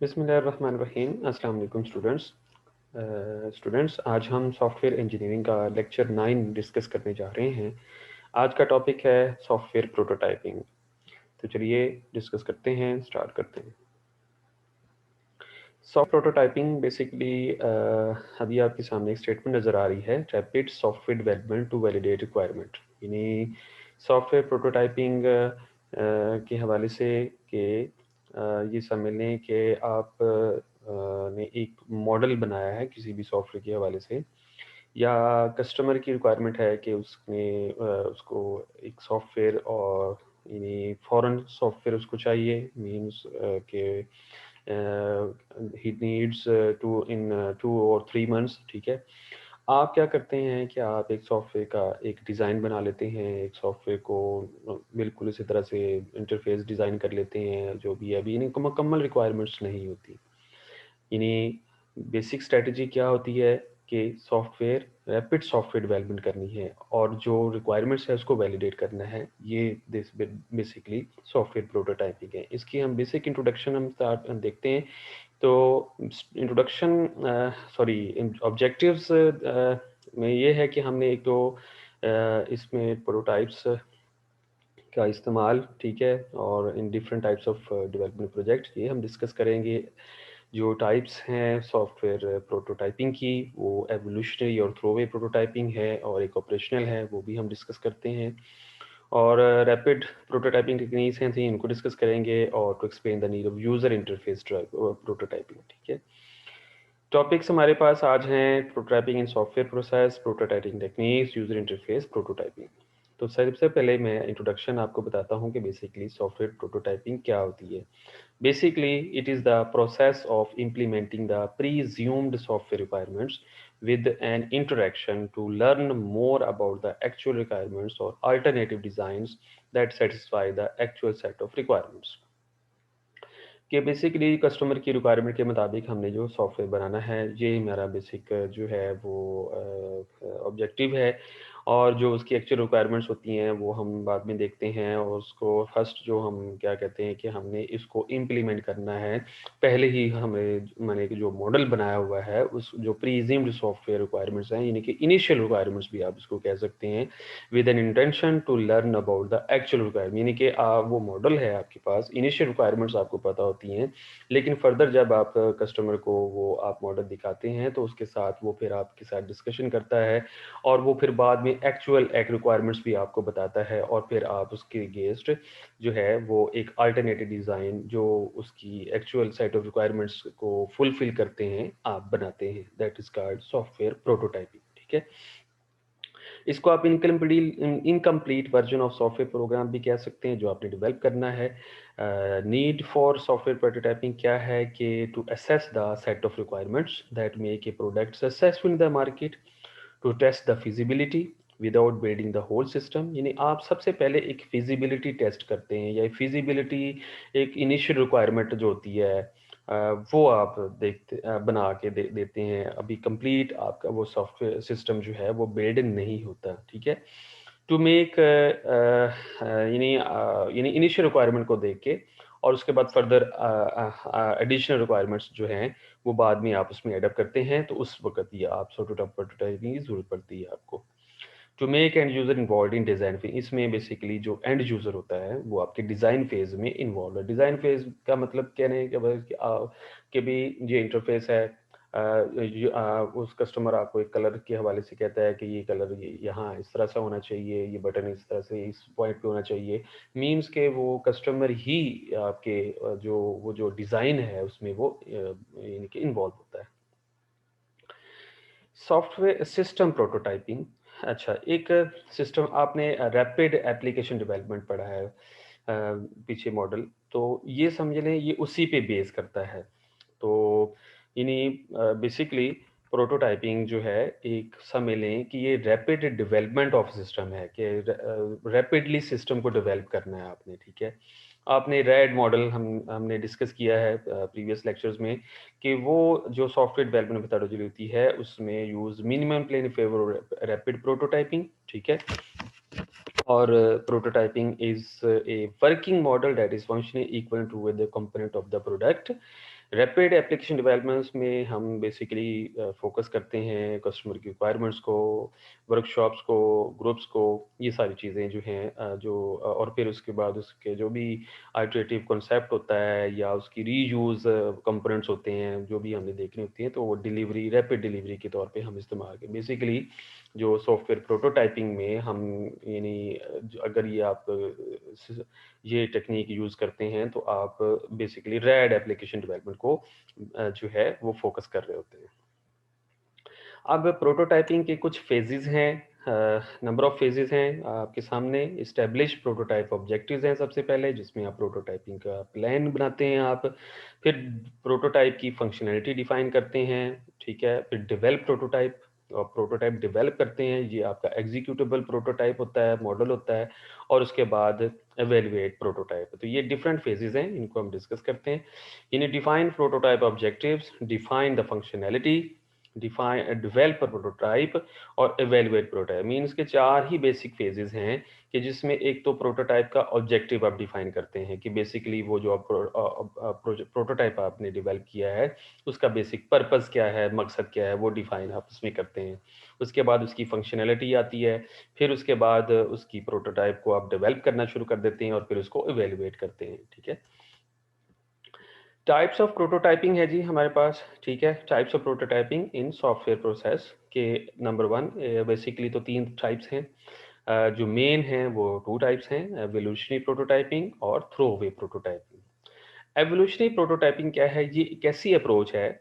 बिस्मिल्लाहिर्रहमानिर्रहीम। अस्सलाम वालेकुम स्टूडेंट्स, आज हम सॉफ्टवेयर इंजीनियरिंग का लेक्चर 9 डिस्कस करने जा रहे हैं। आज का टॉपिक है सॉफ्टवेयर प्रोटोटाइपिंग। तो चलिए डिस्कस करते हैं, स्टार्ट करते हैं। सॉफ्ट प्रोटोटाइपिंग बेसिकली अभी आपके सामने एक स्टेटमेंट नज़र आ रही है, rapid software development to validate requirement. यानी सॉफ्टवेयर प्रोटोटाइपिंग के हवाले से कि ये समझ लें कि आप ने एक मॉडल बनाया है किसी भी सॉफ्टवेयर के हवाले से, या कस्टमर की रिक्वायरमेंट है कि उसको एक सॉफ्टवेयर और यानी फ़ौरन सॉफ्टवेयर उसको चाहिए, मीन्स कि ही नीड्स टू इन 2 और 3 मंथ्स। ठीक है, आप क्या करते हैं कि आप एक सॉफ्टवेयर का एक डिज़ाइन बना लेते हैं, एक सॉफ्टवेयर को बिल्कुल इसी तरह से इंटरफेस डिज़ाइन कर लेते हैं, जो भी है अभी इनकी मुकम्मल रिक्वायरमेंट्स नहीं होती। यानी बेसिक स्ट्रेटजी क्या होती है कि सॉफ्टवेयर रैपिड सॉफ्टवेयर डेवलपमेंट करनी है और जो रिक्वायरमेंट्स है उसको वैलिडेट करना है। ये बेसिकली सॉफ्टवेयर प्रोटोटाइपिंग है। इसकी हम बेसिक इंट्रोडक्शन हम स्टार्ट देखते हैं। तो इंट्रोडक्शन ऑब्जेक्टिव्स में ये है कि हमने एक तो इसमें प्रोटोटाइप्स का इस्तेमाल, ठीक है, और in different types of development project ये हम डिस्कस करेंगे। जो टाइप्स हैं सॉफ्टवेयर प्रोटोटाइपिंग की, वो एवोल्यूशनरी और थ्रोवे प्रोटोटाइपिंग है, और एक ऑपरेशनल है, वो भी हम डिस्कस करते हैं। और रैपिड प्रोटोटाइपिंग टेक्निक्स हैं, तो इनको डिस्कस करेंगे, और to explain the need of user interface prototyping. ठीक है, टॉपिक्स हमारे पास आज हैं prototyping in software process, prototyping techniques, user interface prototyping. तो सबसे पहले मैं इंट्रोडक्शन आपको बताता हूँ कि बेसिकली सॉफ्टवेयर प्रोटोटाइपिंग क्या होती है। Basically, it is the process of implementing the presumed software requirements with an interaction to learn more about the actual requirements or alternative designs that satisfy the actual set of requirements. कि basically customer की requirement के मुताबिक हमने जो software बनाना है, ये हमारा basic जो है वो ऑब्जेक्टिव है। और जो उसकी एक्चुअल रिक्वायरमेंट्स होती हैं वो हम बाद में देखते हैं, और उसको फर्स्ट जो हम क्या कहते हैं कि हमने इसको इम्प्लीमेंट करना है। पहले ही हमें मैंने जो मॉडल बनाया हुआ है उस जो प्रीजिम्ड सॉफ्टवेयर रिक्वायरमेंट्स हैं, यानी कि इनिशियल रिक्वायरमेंट्स भी आप इसको कह सकते हैं, with an intention to learn about the actual requirement. यानी कि वो मॉडल है आपके पास, इनिशियल रिक्वायरमेंट्स आपको पता होती हैं, लेकिन फर्दर जब आप कस्टमर को वो आप मॉडल दिखाते हैं तो उसके साथ वो फिर आपके साथ डिस्कशन करता है, और वो फिर बाद में एक्चुअल एक रिक्वायरमेंट्स भी आपको बताता है, और फिर आप उसके अगेंस्ट जो है वो एक अल्टरनेटिव डिज़ाइन जो उसकी एक्चुअल सेट ऑफ रिक्वायरमेंट्स को फुलफिल करते हैं आप बनाते हैं। That is called software prototyping. ठीक है, इसको आप incomplete version of software program भी कह सकते हैं जो आपने डेवलप करना है। नीड फॉर सॉफ्टवेयर प्रोटोटाइपिंग क्या है कि to assess the set of requirements that make a product successful in the market, to test the feasibility without building the whole system. यानी आप सबसे पहले एक फिजिबिलिटी टेस्ट करते हैं, या फिजिबिलिटी एक इनिशियल रिक्वायरमेंट जो होती है वो आप बना के देते हैं। अभी कंप्लीट आपका वो सॉफ्टवेयर सिस्टम जो है वो बिल्ड नहीं होता। ठीक है, टू मेक यानी इनिशियल रिक्वायरमेंट को देख के, और उसके बाद फर्दर एडिशनल रिक्वायरमेंट्स जो हैं वो बाद में आप उसमें एडअप करते हैं, तो उस वक्त ये आप प्रोटोटाइपिंग की जरूरत पड़ती है आपको। To make end user involve in design phase, इसमें बेसिकली जो एंड यूजर होता है वो आपके डिज़ाइन फेज में इन्वॉल्व है। डिज़ाइन फेज का मतलब कहने है कि कि भी ये इंटरफेस है, उस कस्टमर आपको एक कलर के हवाले से कहता है कि ये कलर यहाँ इस तरह से होना चाहिए, ये बटन इस तरह से इस पॉइंट पे होना चाहिए। मीन्स के वो कस्टमर ही आपके वो जो डिज़ाइन है उसमें वो यानी कि इन्वॉल्व होता है। Software system prototyping. अच्छा, एक सिस्टम आपने रैपिड एप्लीकेशन डेवलपमेंट पढ़ा है पीछे मॉडल, तो ये समझ लें ये उसी पे बेस करता है। तो यानी बेसिकली प्रोटोटाइपिंग जो है एक समझ लें कि ये रैपिड डेवलपमेंट ऑफ सिस्टम है, कि रैपिडली सिस्टम को डेवलप करना है आपने। ठीक है, आपने रैड मॉडल हमने डिस्कस किया है प्रीवियस लेक्चर्स में, कि वो जो सॉफ्टवेयर डेवलपमेंट मेथोडोलॉजी होती है उसमें use minimum plan favour rapid prototyping. ठीक है, और prototyping is a working model that is functionally equal to with the component of the product rapid application developments में हम बेसिकली फोकस करते हैं कस्टमर की रिक्वायरमेंट्स को, वर्कशॉप्स को, ग्रुप्स को, ये सारी चीज़ें जो हैं और फिर उसके बाद उसके जो भी आइटरेटिव कॉन्सेप्ट होता है या उसकी रीयूज़ कंपोनेंट्स होते हैं, जो भी हमने देखनी होती हैं, तो वो डिलीवरी, रैपिड डिलीवरी के तौर पे हम इस्तेमाल करें। बेसिकली जो सॉफ्टवेयर प्रोटोटाइपिंग में हम यानी अगर ये आप ये टेक्निक यूज़ करते हैं तो आप बेसिकली रैड एप्लीकेशन डेवलपमेंट को जो है वो फोकस कर रहे होते हैं। अब प्रोटोटाइपिंग के कुछ फेजेस हैं, नंबर ऑफ फेजेस हैं आपके सामने। इस्टेब्लिश प्रोटोटाइप ऑब्जेक्टिव्स हैं सबसे पहले, जिसमें आप प्रोटोटाइपिंग का प्लान बनाते हैं आप। फिर प्रोटोटाइप की फंक्शनैलिटी डिफाइन करते हैं, ठीक है। फिर डेवलप प्रोटोटाइप, और प्रोटोटाइप डेवलप करते हैं, ये आपका एग्जीक्यूटेबल प्रोटोटाइप होता है, मॉडल होता है। और उसके बाद एवेलुएट प्रोटोटाइप। तो ये डिफरेंट फेजेस हैं, इनको हम डिस्कस करते हैं। यानी define prototype objectives, define the functionality, define develop prototype और एवेलुएट प्रोटोटाइप। मीन्स के चार ही बेसिक फेजेस हैं कि जिसमें एक तो प्रोटोटाइप का ऑब्जेक्टिव आप डिफाइन करते हैं कि बेसिकली वो जो आप प्रोटोटाइप आपने डेवलप किया है उसका बेसिक पर्पस क्या है, मकसद क्या है, वो डिफाइन आप उसमें करते हैं। उसके बाद उसकी फंक्शनैलिटी आती है, फिर उसके बाद उसकी प्रोटोटाइप को आप डेवलप करना शुरू कर देते हैं और फिर उसको एवेलुएट करते हैं, ठीक है। टाइप्स ऑफ प्रोटोटाइपिंग है जी हमारे पास, ठीक है। Types of prototyping in software process के नंबर वन, बेसिकली तो तीन टाइप्स हैं। जो मेन हैं वो टू टाइप्स हैं, एवोल्यूशनरी प्रोटोटाइपिंग और throw away prototyping. Evolutionary prototyping क्या है? ये एक ऐसी अप्रोच है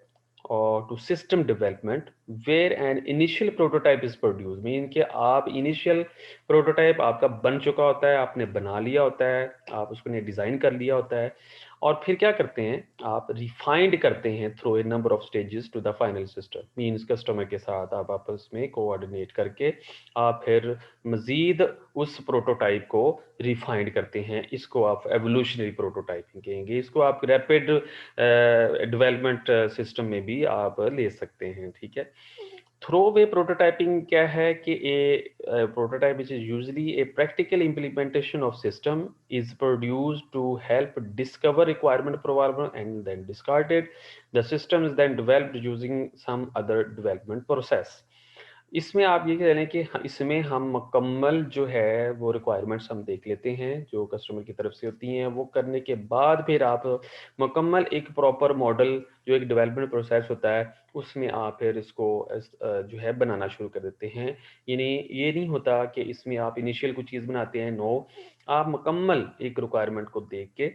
और to system development where an initial prototype is produce. Mean कि आप इनिशियल प्रोटोटाइप आपका बन चुका होता है, आपने बना लिया होता है, आप उसको डिज़ाइन कर लिया होता है, और फिर क्या करते हैं आप रिफाइंड करते हैं through a number of stages to the final system. Means customer के साथ आप आपस में कोऑर्डिनेट करके आप फिर मज़ीद उस प्रोटोटाइप को रिफाइंड करते हैं। इसको आप एवोल्यूशनरी प्रोटोटाइपिंग कहेंगे। इसको आप रैपिड डेवलपमेंट सिस्टम में भी आप ले सकते हैं, ठीक है। थ्रो-अवे प्रोटोटाइपिंग क्या है कि a prototype which is usually a practical implementation of system is produced to help discover requirement problem and then discarded. The system is then developed using some other development process. इसमें आप ये कह लें कि इसमें हम मुकम्मल जो है वो रिक्वायरमेंट्स हम देख लेते हैं जो कस्टमर की तरफ से होती हैं। वो करने के बाद फिर आप मुकम्मल एक प्रॉपर मॉडल जो एक डेवलपमेंट प्रोसेस होता है उसमें आप फिर इसको जो है बनाना शुरू कर देते हैं। यानी ये नहीं होता कि इसमें आप इनिशियल कुछ चीज़ बनाते हैं, नो, आप मुकम्मल एक रिक्वायरमेंट को देख के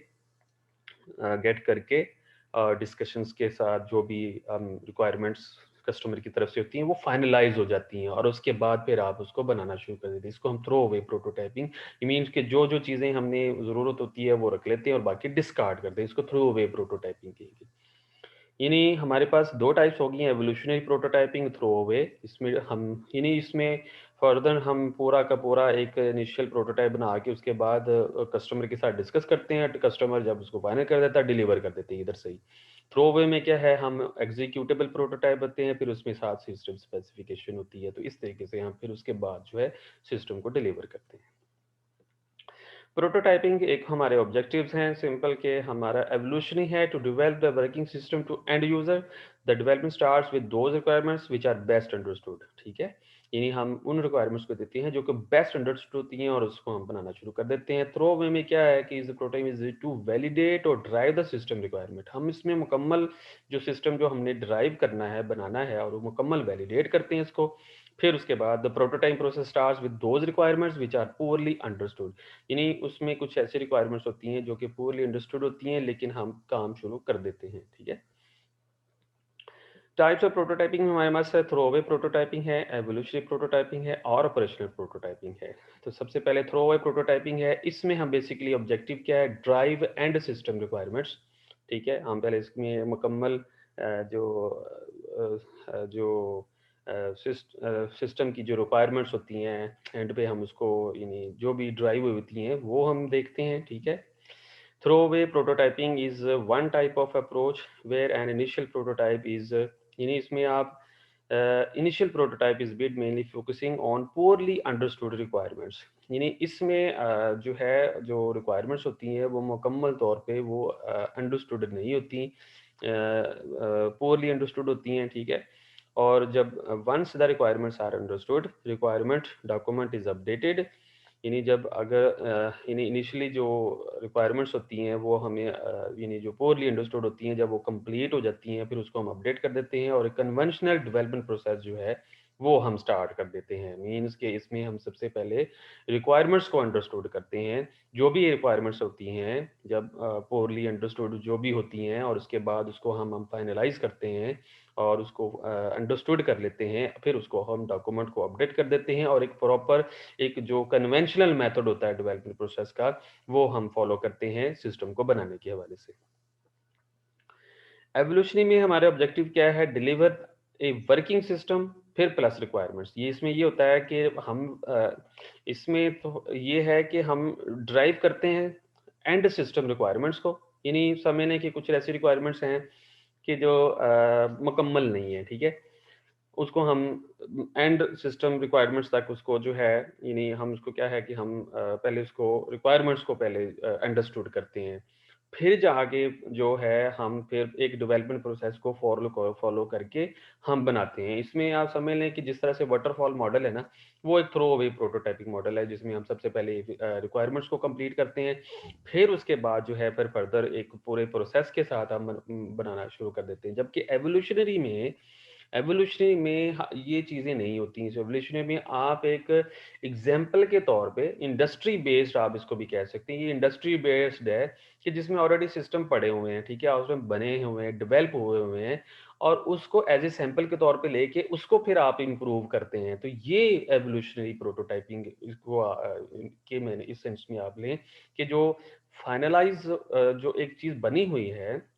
गेट करके डिस्कशंस के साथ जो भी रिक्वायरमेंट्स कस्टमर की तरफ से होती हैं वो फाइनलाइज हो जाती हैं और उसके बाद फिर आप उसको बनाना शुरू कर देते हैं। इसको हम थ्रो अवे प्रोटोटाइपिंग, मीन्स कि जो जो चीज़ें हमने ज़रूरत होती है वो रख लेते हैं और बाकी डिस्कार्ड करते हैं। इसको थ्रो अवे प्रोटोटाइपिंग कहेंगे। यानी हमारे पास दो टाइप्स हो गई हैं, एवोल्यूशनरी प्रोटोटाइपिंग, थ्रो अवे। इसमें हम यानी इसमें फर्दर हम पूरा का पूरा एक इनिशियल प्रोटोटाइप बना के उसके बाद कस्टमर के साथ डिस्कस करते हैं। कस्टमर जब उसको फाइनल कर देता है डिलीवर कर देते हैं इधर से ही। थ्रो अवे में क्या है, हम एग्जीक्यूटेबल प्रोटोटाइप होते हैं, फिर उसमें साथ सिस्टम स्पेसिफिकेशन होती है, तो इस तरीके से हम फिर उसके बाद जो है सिस्टम को डिलीवर करते हैं। प्रोटोटाइपिंग एक हमारे ऑब्जेक्टिव्स हैं सिंपल के हमारा एवोल्यूशनरी है to develop the working system to end user. The development starts with those requirements which are best understood, ठीक है। यानी हम उन रिक्वायरमेंट्स को देते हैं जो कि बेस्ट अंडरस्टूड होती हैं और उसको हम बनाना शुरू कर देते हैं। थ्रो वे में क्या है कि इस प्रोटोटाइप इज टू वैलिडेट और ड्राइव द सिस्टम रिक्वायरमेंट। हम इसमें मुकम्मल जो सिस्टम जो हमने ड्राइव करना है, बनाना है, और वो मुकम्मल वैलिडेट करते हैं इसको। फिर उसके बाद the prototype process starts with those requirements which are poorly understood. यानी उसमें कुछ ऐसी रिक्वायरमेंट्स होती हैं जो कि पूरली अंडरस्टूड होती हैं लेकिन हम काम शुरू कर देते हैं, ठीक है। टाइप्स ऑफ प्रोटोटाइपिंग में हमारे पास थ्रो अवे प्रोटोटाइपिंग है, एवोल्यूशनरी प्रोटोटाइपिंग है और ऑपरेशनल प्रोटोटाइपिंग है। तो सबसे पहले थ्रो अवे प्रोटोटाइपिंग है। इसमें हम बेसिकली ऑब्जेक्टिव क्या है, ड्राइव एंड सिस्टम रिक्वायरमेंट्स, ठीक है। हम पहले इसमें मुकम्मल जो सिस्टम की जो रिक्वायरमेंट्स होती हैं एंड पे हम उसको यानी जो भी ड्राइव हुई होती हैं वो हम देखते हैं, ठीक है। Throwaway prototyping is one type of approach where an initial prototype is यानी इसमें आप initial prototype is built mainly focusing on poorly understood requirements। यानी इसमें जो है जो requirements होती हैं वो मुकम्मल तौर पे वो understood नहीं होती। पोअरली अंडरस्टूड होती हैं, ठीक है। और जब once the requirements are understood, requirement document is updated, यानी जब अगर यानी इनिशियली जो रिक्वायरमेंट्स होती हैं वो हमें यानी जो पोअरली अंडरस्टूड होती हैं, जब वो कंप्लीट हो जाती हैं फिर उसको हम अपडेट कर देते हैं और कन्वेंशनल डेवलपमेंट प्रोसेस जो है वो हम स्टार्ट कर देते हैं। मीन्स कि इसमें हम सबसे पहले रिक्वायरमेंट्स को अंडरस्टूड करते हैं, जो भी रिक्वायरमेंट्स होती हैं जब पोअरली अंडरस्टूड जो भी होती हैं, और उसके बाद उसको हम फाइनलाइज करते हैं और उसको अंडरस्टूड कर लेते हैं, फिर उसको हम डॉक्यूमेंट को अपडेट कर देते हैं और एक प्रॉपर एक जो कन्वेंशनल मेथड होता है डेवलपमेंट प्रोसेस का वो हम फॉलो करते हैं सिस्टम को बनाने के हवाले से। एवोल्यूशनरी में हमारा ऑब्जेक्टिव क्या है? डिलीवर ए वर्किंग सिस्टम फिर प्लस रिक्वायरमेंट्स। ये इसमें ये होता है कि हम इसमें तो ये है कि हम ड्राइव करते हैं एंड सिस्टम रिक्वायरमेंट्स को, यानी समझने की कुछ ऐसी रिक्वायरमेंट्स हैं कि जो मुकम्मल नहीं है, ठीक है। उसको हम एंड सिस्टम रिक्वायरमेंट्स तक उसको जो है, यानी हम उसको क्या है कि हम पहले उसको रिक्वायरमेंट्स को पहले अंडरस्टूड करते हैं, फिर जाके जो है हम फिर एक डेवलपमेंट प्रोसेस को फॉलो करके हम बनाते हैं। इसमें आप समझ लें कि जिस तरह से वाटरफॉल मॉडल है ना, वो एक थ्रो अवे प्रोटोटाइपिंग मॉडल है जिसमें हम सबसे पहले रिक्वायरमेंट्स को कंप्लीट करते हैं, फिर उसके बाद जो है फिर फर्दर एक पूरे प्रोसेस के साथ हम बनाना शुरू कर देते हैं। जबकि एवोल्यूशनरी में ये चीज़ें नहीं होती हैं। एवोल्यूशनरी में आप एक एग्जाम्पल के तौर पे इंडस्ट्री बेस्ड आप इसको भी कह सकते हैं। ये इंडस्ट्री बेस्ड है कि जिसमें ऑलरेडी सिस्टम पड़े हुए हैं, ठीक है, और उसमें बने हुए हैं, डेवलप हुए हैं, और उसको एज ए सैंपल के तौर पे लेके उसको फिर आप इम्प्रूव करते हैं। तो ये एवोल्यूशनरी प्रोटोटाइपिंग इसको के मैंने इस सेंस में आप लें कि जो फाइनलाइज जो एक चीज़ बनी हुई है,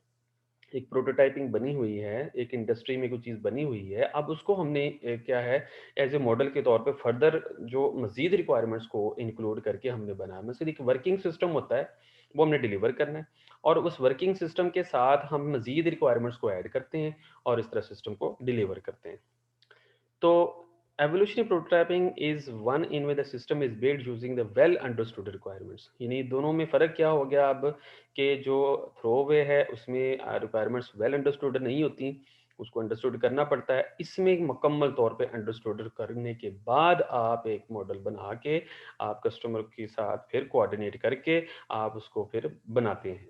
एक प्रोटोटाइपिंग बनी हुई है, एक इंडस्ट्री में कोई चीज़ बनी हुई है, अब उसको हमने क्या है एज ए मॉडल के तौर पे फर्दर जो मजीद रिक्वायरमेंट्स को इंक्लूड करके हमने बनाया। मतलब एक वर्किंग सिस्टम होता है, वो हमने डिलीवर करना है, और उस वर्किंग सिस्टम के साथ हम मजीद रिक्वायरमेंट्स को ऐड करते हैं और इस तरह सिस्टम को डिलीवर करते हैं। तो evolutionary prototyping is one in where the system is built using the well understood requirements। यानी दोनों में फ़र्क क्या हो गया अब कि जो थ्रोवे है उसमें रिक्वायरमेंट्स वेल अंडरस्टूड नहीं होती, उसको अंडरस्टूड करना पड़ता है। इसमें एक मुकम्मल तौर पे अंडरस्टूड करने के बाद आप एक मॉडल बना के आप कस्टमर के साथ फिर कोऑर्डिनेट करके आप उसको फिर बनाते हैं।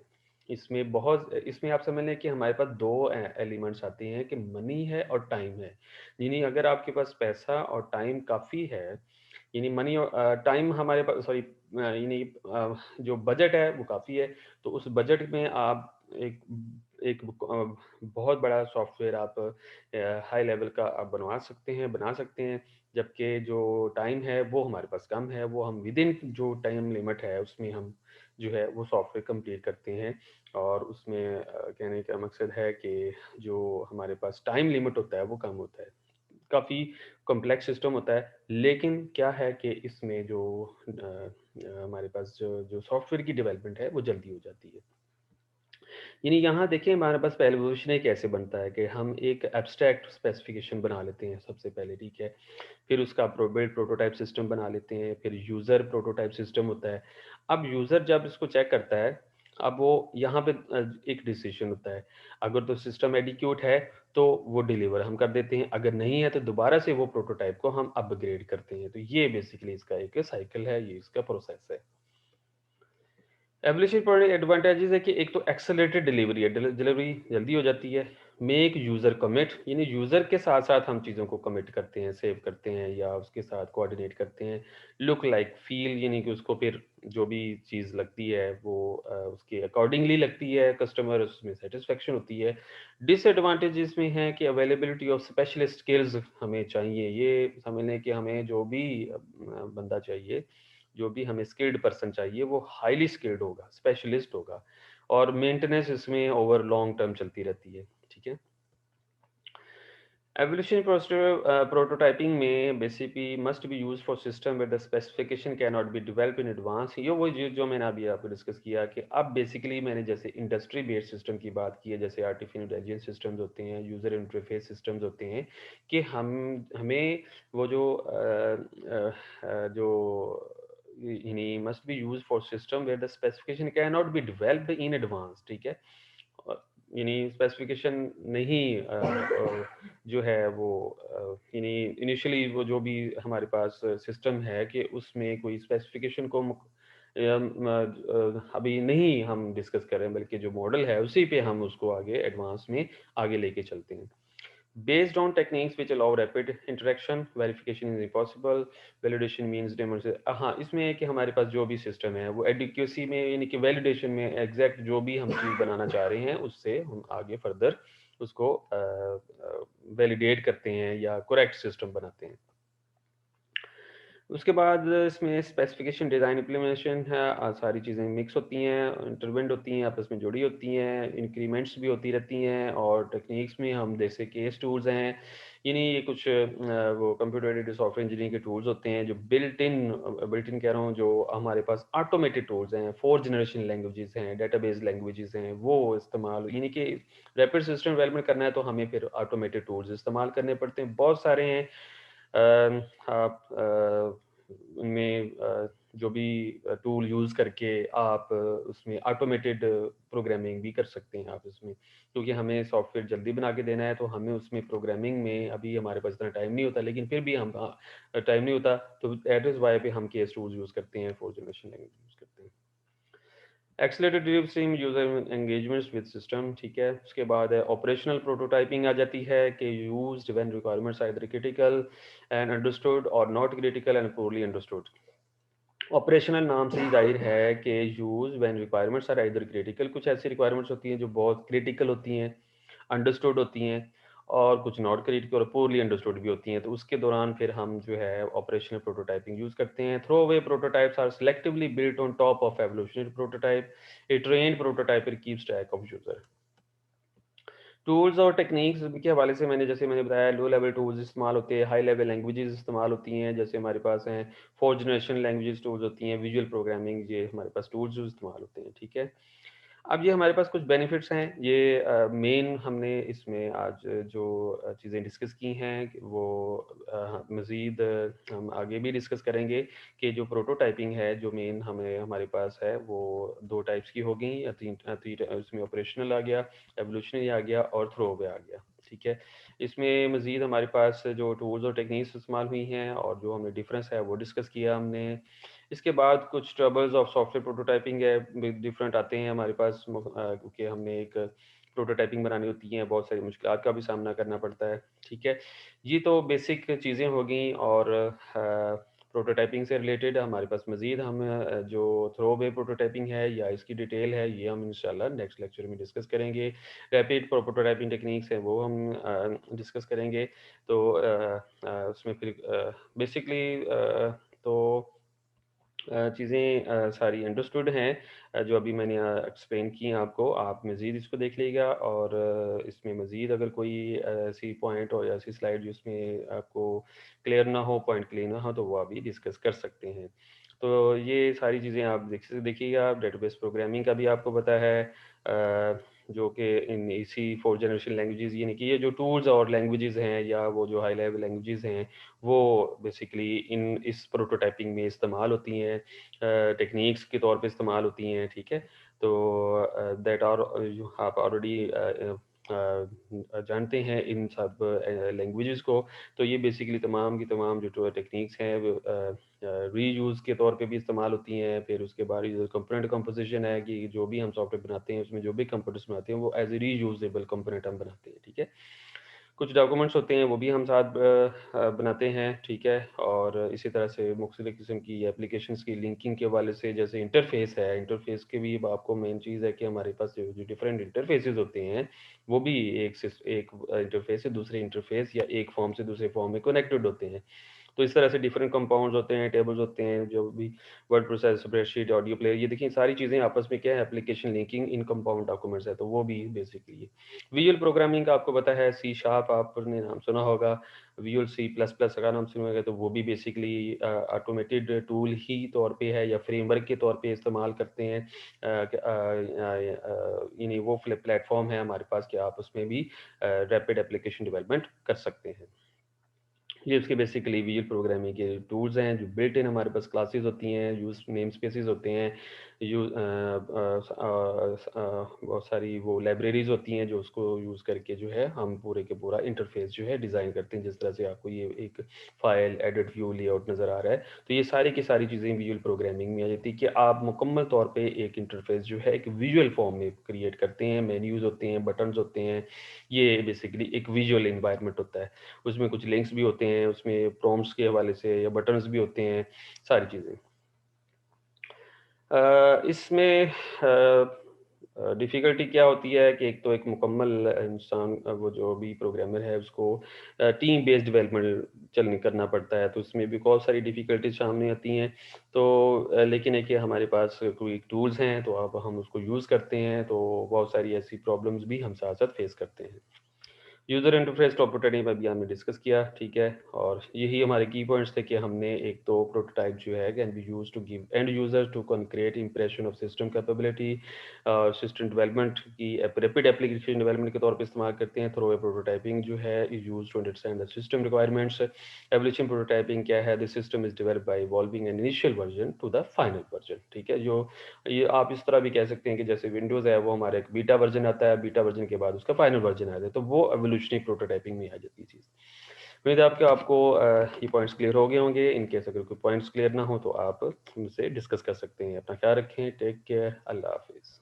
इसमें आप समझ लें कि हमारे पास दो एलिमेंट्स आते हैं कि मनी है और टाइम है। यानी अगर आपके पास पैसा और टाइम काफ़ी है, यानी मनी और टाइम हमारे पास, सॉरी, यानी जो बजट है वो काफ़ी है, तो उस बजट में आप एक एक बहुत बड़ा सॉफ्टवेयर आप हाई लेवल का आप बना सकते हैं। जबकि जो टाइम है वो हमारे पास कम है, वो हम विद इन जो टाइम लिमिट है उसमें हम जो है वो सॉफ्टवेयर कंप्लीट करते हैं। और उसमें कहने का मकसद है कि जो हमारे पास टाइम लिमिट होता है वो कम होता है। काफ़ी कॉम्प्लेक्स सिस्टम होता है, लेकिन क्या है कि इसमें जो हमारे पास जो जो सॉफ्टवेयर की डेवलपमेंट है वो जल्दी हो जाती है। यानी यहाँ देखिए हमारे पास एवोल्यूशन कैसे बनता है कि हम एक एब्स्ट्रैक्ट स्पेसिफिकेशन बना लेते हैं सबसे पहले, ठीक है। फिर उसका बिल्ड प्रोटोटाइप सिस्टम बना लेते हैं, फिर यूज़र प्रोटोटाइप सिस्टम होता है। अब यूज़र जब इसको चेक करता है, अब वो यहाँ पे एक डिसीजन होता है। अगर तो सिस्टम एडिक्यूट है तो वो डिलीवर हम कर देते हैं, अगर नहीं है तो दोबारा से वो प्रोटोटाइप को हम अपग्रेड करते हैं। तो ये बेसिकली इसका एक साइकिल है, ये इसका प्रोसेस है। एवोल्यूशन पर एडवांटेजेस है कि एक तो एक्सेलरेटेड डिलीवरी है, डिलीवरी जल्दी हो जाती है। मेक यूज़र कमिट, यानी यूज़र के साथ साथ हम चीज़ों को कमिट करते हैं, सेव करते हैं या उसके साथ कोऑर्डिनेट करते हैं। लुक लाइक फील, यानी कि उसको फिर जो भी चीज़ लगती है वो उसके अकॉर्डिंगली लगती है, कस्टमर उसमें सेटिस्फेक्शन होती है। डिसएडवांटेजेस में है कि अवेलेबिलिटी ऑफ स्पेशलिस्ट स्किल्स हमें चाहिए, ये समझ लें कि हमें जो भी बंदा चाहिए, जो भी हमें स्किल्ड पर्सन चाहिए वो हाईली स्किल्ड होगा, स्पेशलिस्ट होगा, और मेंटेनेंस इसमें ओवर लॉन्ग टर्म चलती रहती है, ठीक है। एवोल्यूशन प्रोटोटाइपिंग में basically must be use for system where the specification can not be develop in advance. ये वो जो मैंने अभी आपको डिस्कस किया कि अब बेसिकली मैंने जैसे इंडस्ट्री बेस्ड सिस्टम की बात की है, जैसे आर्टिफिशियल इंटेलिजेंस सिस्टम्स होते हैं, यूजर इंटरफेस सिस्टम्स होते हैं, कि हम हमें वो जो यानी must be use for system where the specification can not be developed in advance, ठीक है। यानी स्पेसिफिकेशन नहीं जो है वो यानी इनिशियली वो जो भी हमारे पास सिस्टम है कि उसमें कोई स्पेसिफिकेशन को अभी नहीं हम डिस्कस करें, बल्कि जो मॉडल है उसी पे हम उसको आगे एडवांस में आगे लेके चलते हैं। Based on techniques which allow rapid interaction, verification is impossible, validation means demonstration। हाँ, इसमें है कि हमारे पास जो भी सिस्टम है वो एडिक्वेसी में यानी कि वैलिडेशन में एग्जैक्ट जो भी हम चीज़ बनाना चाह रहे हैं उससे हम आगे फर्दर उसको वैलिडेट करते हैं या करेक्ट सिस्टम बनाते हैं। उसके बाद इसमें स्पेसिफिकेशन, डिज़ाइन, इम्प्लीमेंटेशन है, सारी चीज़ें मिक्स होती हैं, इंटरवेंट होती हैं, आपस में जुड़ी होती हैं, इंक्रीमेंट्स भी होती रहती हैं। और टेक्निक्स में हम जैसे केस टूल्स हैं, यानी ये कुछ वो कंप्यूटर एडेड सॉफ्टवेयर इंजीनियरिंग के टूल्स होते हैं जो बिल्ट इन कह रहा हूँ, जो हमारे पास ऑटोमेटेड टूल्स हैं, 4th जनरेशन लैंग्वेजेस हैं, डेटाबेस लैंग्वेजेस हैं, वो इस्तेमाल यानी कि रैपिड सिस्टम डेवलपमेंट करना है तो हमें फिर ऑटोमेटेड टूल्स इस्तेमाल करने पड़ते हैं, बहुत सारे हैं। आप उनमें जो भी टूल यूज़ करके आप उसमें ऑटोमेटेड प्रोग्रामिंग भी कर सकते हैं आप इसमें, क्योंकि हमें सॉफ्टवेयर जल्दी बना के देना है तो हमें उसमें प्रोग्रामिंग में अभी हमारे पास इतना टाइम नहीं होता, लेकिन फिर भी हम टाइम नहीं होता तो दैट इज़ वाई पे हम केस टूल्स यूज़ करते हैं, 4th जनरेशन लैंग्वेज यूज़ करते हैं। Accelerated delivery stream user engagements with system, ठीक है। उसके बाद है ऑपरेशनल प्रोटोटाइपिंग आ जाती है कि used when requirements either critical and understood और not critical and poorly understood. Operational नाम से ही जाहिर है कि use when requirements are either critical, कुछ ऐसी रिक्वायरमेंट्स होती हैं जो बहुत क्रिटिकल होती हैं, अंडरस्टूड होती हैं, और कुछ नॉट क्रिटिकल और पोरली अंडरस्टूड भी होती हैं, तो उसके दौरान फिर हम जो है ऑपरेशनल प्रोटोटाइपिंग यूज करते हैं। Throw away prototypes are selectively built on top of evolutionary prototype. A trained prototyper keeps track of user. Tools और टेक्निक्स के हवाले से मैंने बताया, लो लेवल टूल्स इस्तेमाल होते हैं, हाई लेवल लैंग्वेजेस इस्तेमाल होती हैं, जैसे हमारे पास हैं 4th जनरेशन लैंग्वेजेस टूल्स होती हैं, विजुअल प्रोग्रामिंग, ये हमारे पास टूल्स जो इस्तेमाल होते हैं, ठीक है। अब ये हमारे पास कुछ बेनिफिट्स हैं, ये मेन हमने इसमें आज जो चीज़ें डिस्कस की हैं वो मज़ीद हम आगे भी डिस्कस करेंगे कि जो प्रोटोटाइपिंग है जो मेन हमें हमारे पास है वो 2 टाइप्स की होगी या 3 उसमें ऑपरेशनल आ गया, एवोल्यूशनरी आ गया और थ्रो अवे आ गया, ठीक है। इसमें मज़ीद हमारे पास जो टूल्स और टेक्निक्स इस्तेमाल हुई हैं और जो हमने डिफरेंस है वो डिस्कस किया हमने। इसके बाद कुछ ट्रबल्स ऑफ सॉफ्टवेयर प्रोटोटाइपिंग है, डिफरेंट आते हैं हमारे पास, क्योंकि हमने एक प्रोटोटाइपिंग बनानी होती है, बहुत सारी मुश्किलात का भी सामना करना पड़ता है, ठीक है। ये तो बेसिक चीज़ें हो गई। और प्रोटोटाइपिंग से रिलेटेड हमारे पास मज़ीद हम जो थ्रो अवे प्रोटोटाइपिंग है या इसकी डिटेल है ये हम इंशाल्लाह नेक्स्ट लेक्चर में डिस्कस करेंगे। रैपिड प्रोटोटाइपिंग टेक्निक्स है वो हम डिस्कस करेंगे। तो उसमें फिर बेसिकली तो चीज़ें सारी अंडरस्टूड हैं, जो अभी मैंने एक्सप्लेन की हैं आपको, आप मज़ीद इसको देख लीजिएगा। और इसमें मज़ीद अगर कोई ऐसी पॉइंट और ऐसी स्लाइड जिसमें आपको क्लियर ना हो, पॉइंट क्लियर ना हो, तो वो अभी डिस्कस कर सकते हैं। तो ये सारी चीज़ें आप देखिएगा, डेटाबेस प्रोग्रामिंग का भी आपको पता है, जो कि इन इसी 4th जनरेशन लैंग्वेजेस, यानी कि ये जो टूल्स और लैंग्वेजेस हैं या वो जो हाई लेवल लैंग्वेजेस हैं वो बेसिकली इस प्रोटोटाइपिंग में इस्तेमाल होती हैं, टेक्निक्स के तौर पे इस्तेमाल होती हैं, ठीक है। तो दैट आर आप ऑलरेडी जानते हैं इन सब लैंग्वेजेस को। तो ये बेसिकली तमाम की तमाम जो टेक्निक्स हैं वो रीयूज़ के तौर पे भी इस्तेमाल होती हैं। फिर उसके बाद जो कंपोनेंट कंपोजिशन है कि जो भी हम सॉफ्टवेयर बनाते हैं उसमें जो भी कंपोनेंट्स बनाते हैं वो एज ए रीयूजेबल कंपोनेंट हम बनाते हैं, ठीक है। कुछ डॉक्यूमेंट्स होते हैं वो भी हम साथ बनाते हैं, ठीक है। और इसी तरह से मुख्तलिफ़ किस्म की एप्लीकेशंस की लिंकिंग के हवाले से, जैसे इंटरफेस है, इंटरफेस के भी आपको मेन चीज़ है कि हमारे पास जो डिफरेंट इंटरफेसेस होते हैं वो भी एक इंटरफेस से दूसरे इंटरफेस या एक फॉर्म से दूसरे फॉर्म में कनेक्टेड होते हैं। तो इस तरह से डिफरेंट कंपाउंड्स होते हैं, टेबल्स होते हैं, जो भी word processor, spreadsheet, audio player, ये देखिए सारी चीज़ें आपस में क्या है, एप्लीकेशन लिंकिंग इन कंपाउंड डॉक्यूमेंट्स है, तो वो भी बेसिकली है। विजुअल प्रोग्रामिंग का आपको पता है, सी शार्प आपने नाम सुना होगा, विजुअल सी प्लस प्लस का नाम सुना होगा, तो वो भी बेसिकली ऑटोमेटेड टूल ही तौर पे है या फ्रेमवर्क के तौर पे इस्तेमाल करते हैं। यानी वो प्लेटफॉर्म है हमारे पास कि आप उसमें भी रैपिड एप्लीकेशन डेवलपमेंट कर सकते हैं। ये उसके बेसिकली विजुअल प्रोग्रामिंग के टूल्स हैं जो बिल्ट इन हमारे पास क्लासेस होती हैं, यूज नेम स्पेसेस होते हैं, बहुत सारी वो लाइब्रेरीज़ होती हैं जो उसको यूज़ करके जो है हम पूरे के पूरा इंटरफ़ेस जो है डिज़ाइन करते हैं। जिस तरह से आपको ये एक फ़ाइल, एडिट, व्यू, लेआउट नज़र आ रहा है, तो ये सारी की सारी चीज़ें विज़ुअल प्रोग्रामिंग में आ जाती है कि आप मुकम्मल तौर पे एक इंटरफ़ेस जो है एक विज़ुअल फ़ॉर्म में क्रिएट करते हैं। मेन्यूज़ होते हैं, बटन्स होते हैं, ये बेसिकली एक विज़ुअल एनवायरनमेंट होता है। उसमें कुछ लिंक्स भी होते हैं, उसमें प्रॉम्प्ट्स के हवाले से या बटन्स भी होते हैं, सारी चीज़ें। इसमें डिफ़िकल्टी क्या होती है कि एक तो एक मुकम्मल इंसान वो जो भी प्रोग्रामर है उसको टीम बेस्ड डेवलपमेंट चलने करना पड़ता है, तो उसमें भी बहुत सारी डिफ़िकल्टीज़ सामने आती हैं। तो लेकिन है कि हमारे पास कोई टूल्स हैं, तो अब हम उसको यूज़ करते हैं, तो बहुत सारी ऐसी प्रॉब्लम्स भी हम साथ-साथ फ़ेस करते हैं। यूज़र इंटरफ़ेस टॉप प्रोटोटाइप अभी हमने डिस्कस किया, ठीक है? और यही हमारे की पॉइंट्स थे कि हमने एक तो प्रोटोटाइप जो है can be used to give end user to create impression of system capability. System development की रैपिड एप्लीकेशन डेवलपमेंट के तौर पे इस्तेमाल करते हैं। थ्रो प्रोटोटाइपिंग जो है is used to understand the system requirements. Evolution prototyping क्या है? The system is developed by evolving an initial version to the final version, ठीक है? जो ये आप इस तरह भी कह सकते हैं कि जैसे विंडोज़ है वो हमारा एक बीटा वर्ज़न आता है, बीटा वर्ज़न के बाद उसका फाइनल वर्ज़न आता है, तो वो एवोल्यूशनरी प्रोटोटाइपिंग में आ जाती है चीज़। उम्मीद है आपके आपको ये पॉइंट्स क्लियर हो गए होंगे। इन केस अगर कोई पॉइंट्स क्लियर ना हो तो आप मुझसे डिस्कस कर सकते हैं। अपना ख्याल रखें, टेक केयर, अल्लाह हाफ़िज़।